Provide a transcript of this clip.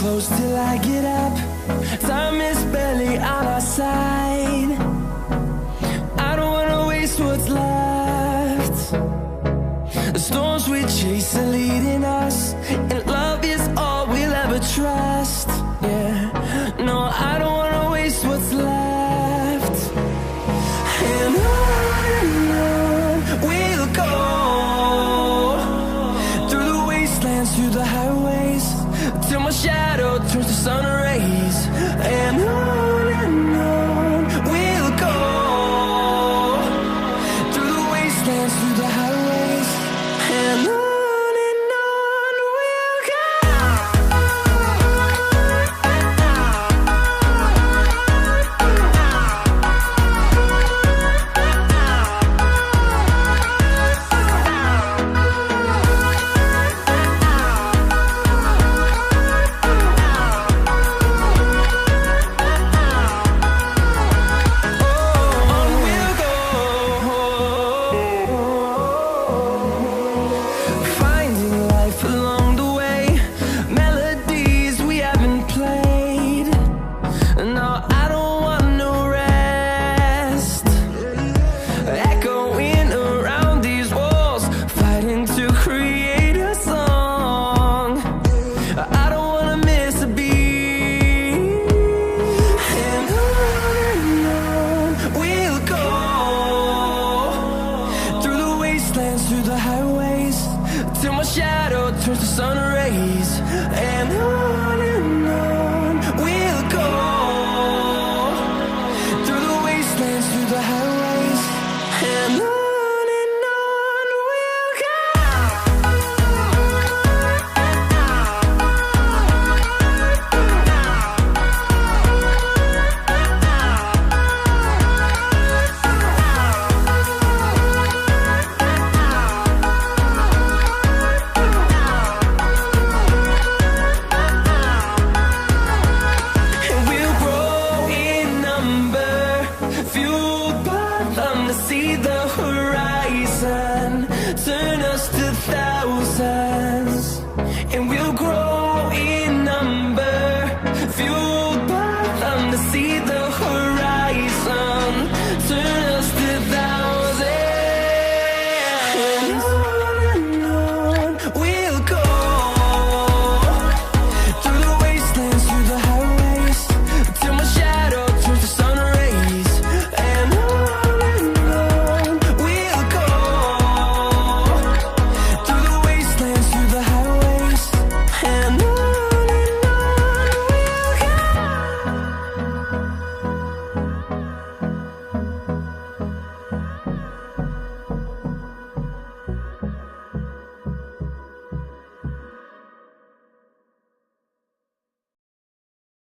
close till I get up. Time is barely on our side. I don't wanna waste what's left. The storms we chase are leading us, and love is all we'll ever trust. Yeah, no, I don't wanna waste what's left. And on we'll go, through the wastelands, through the highways, till my shadow turns to sun rays. And on we'll go, through the wastelands, through the highways, and on we'll go. Through the highways, till my shadow turns to sun rays. And on we'll go, through the wastelands, through the highways, and on we'll go. See the horizon, turn us to thousands, and we'll grow in number, fueled by them to see the